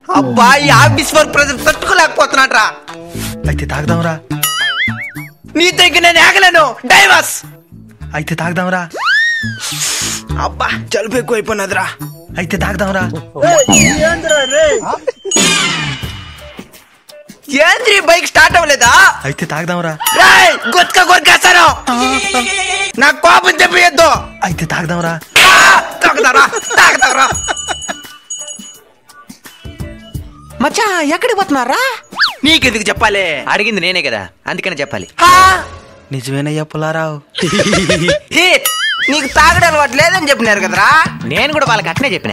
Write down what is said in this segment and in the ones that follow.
అబ్బా ఈ office work pressure తట్టుకోలేకపోతున్నాడ్రా. అయితే తాగదాంరా. నీతో ఇంక నేను ఆగలేను. డైవర్స్. అయితే తాగదాంరా. అబ్బా జలుబు ఎక్కువ అయిపోయినదిరా. అయితే తాగదాంరా. ఏంద్రీ బైక్ స్టార్ట్ అవ్వలేదా? అయితే తాగదాంరా. గొత్తుక కొరికేస్తాను. నాకు కోపం చెప్పేయద్దు. అయితే తాగదాంరా. తాగుతారా. మచ్చా ఎక్కడికి పోతున్నారా? నీకెందుకు చెప్పాలి? అడిగింది నేనే కదా, అందుకని చెప్పాలి. నిజమేనయ్యా పుల్లారావు. నీకు తాగడం అలవాటు లేదని చెప్పినారు కదరా. నేను కూడా వాళ్ళకి అట్నే చెప్పిన.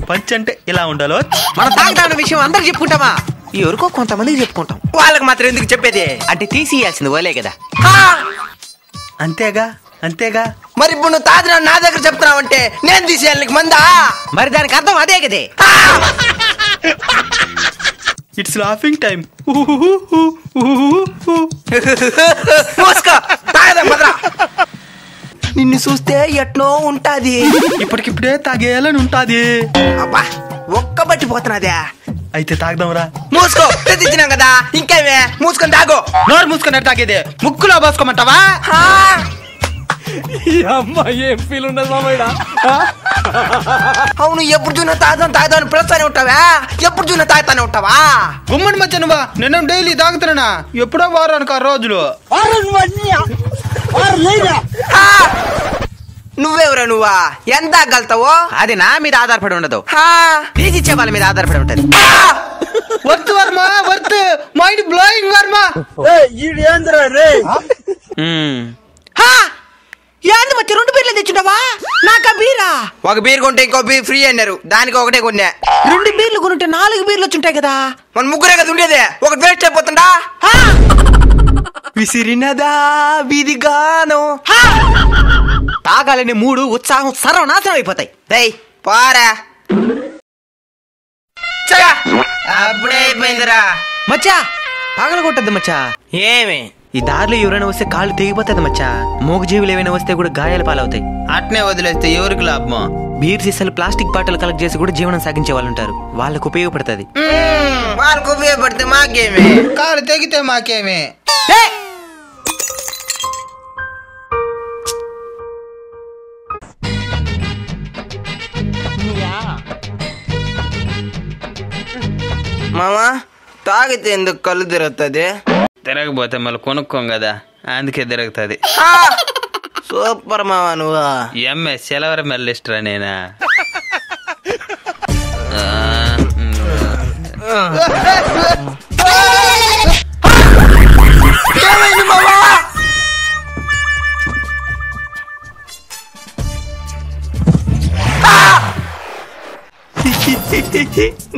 పంచ్ అంటే ఇలా ఉండాలో. మనం తాగుతాన్న విషయం అందరికి చెప్పుకుంటామా? ఎవరికో కొంతమందికి చెప్పుకుంటాం. వాళ్ళకి మాత్రం ఎందుకు చెప్పేది? అంటే తీసియాల్సింది వాళ్ళే కదా. అంతేగా అంతేగా. మరి ఇప్పుడు నువ్వు తాగిన నా దగ్గర చెప్తున్నావంటే నేను తీసేయాలి నీకు మందా? మరి దానికి అర్థం అదే కదే. It's laughing time. నిన్ను చూస్తే ఎట్నో ఉంటాది. ఇప్పటికిప్పుడే తాగేయాలని ఉంటాది. అబ్బా ఒక్క బట్టి పోతున్నదే. అయితే తాగదాంరా. మూసుకో తెచ్చినాం కదా, ఇంకేమే మూసుకొని తాగో. నోరు మూసుకొని తాగేదే ముక్కులో పోసుకోమంటావా? ఏం ఫీల్ ఉండదు మామయ్య. అవును, ఎప్పుడు చూసినా తాగుతాను ప్రస్తుతానే ఉంటావా? ఎప్పుడు చూసినా తాగుతానే ఉంటావా? గుమ్మడి మధ్య నువ్వా? నేను డైలీ తాగుతున్నా. ఎప్పుడో వారానికి 6 రోజులు. నువ్వెవరా నువ్వా? ఎంత తాగలుగుతావో? అది నా మీద ఆధారపడి ఉండదు, తీసిచ్చే వాళ్ళ మీద ఆధారపడి ఉంటది. Worth Varma worth mind blowing Varma. ఏంది మచ్చ 2 బీర్లు తెచ్చుంటావా? నాకా బీరా? ఒక బీర్ కొంటే ఇంకో బీర్ ఫ్రీ అన్నారు, దానికి ఒకటే కొన్నా. 2 బీర్లు కొనుంటే 4 బీర్లు వచ్చుంటాయి కదా. మన ముగ్గురే కదా ఉండేది, ఒకటి వేస్ట్ అయిపోతుందా? విసిరినదా విధిగాను. తాగాలని 3 ఉత్సాహం సర్వనాశనం అయిపోతాయి. దై పారా అప్పుడే అయిపోయిందిరా. మచ్చా పగల కొట్టద్దు మచ్చా. ఏమి ఈ దారిలో ఎవరైనా వస్తే కాళ్ళు తెగిపోతుంది మచ్చా. మూగజీవులు ఏమైనా వస్తే కూడా గాయాల పాలవుతాయి. అట్నే వదిలేస్తే ఎవరికి లాభమో? బీర్ సీసాలు ప్లాస్టిక్ బాటిల్ కలెక్ట్ చేసి కూడా జీవనం సాగించే వాళ్ళు ఉంటారు, వాళ్ళకు ఉపయోగపడుతుంది. వాళ్ళకు ఉపయోగపడితే మాకేమి? కాలు తెగితే మాకేమి? మామా తాగితే ఎందుకు కళ్ళు తిరుగుతుంది? తిరగపోతే మళ్ళీ కొనుక్కోం కదా, అందుకే తిరుగుతుంది. సూపర్ మామా నువ్వు. ఎంఎస్ సెలవర మెల్లిస్టరా నేనా?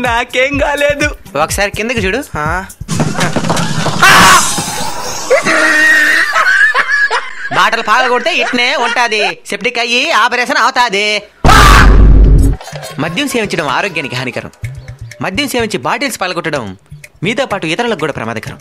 నాకేం కాలేదు. ఒకసారి కిందకి చూడు. బాటలు పాల కొడితే ఇట్నే ఉంటాది, సెప్టిక్ అయ్యి ఆపరేషన్ అవుతాది. మద్యం సేవించడం ఆరోగ్యానికి హానికరం. మద్యం సేవించి బాటిల్స్ పాల్గొట్టడం మీతో పాటు ఇతరులకు కూడా ప్రమాదకరం.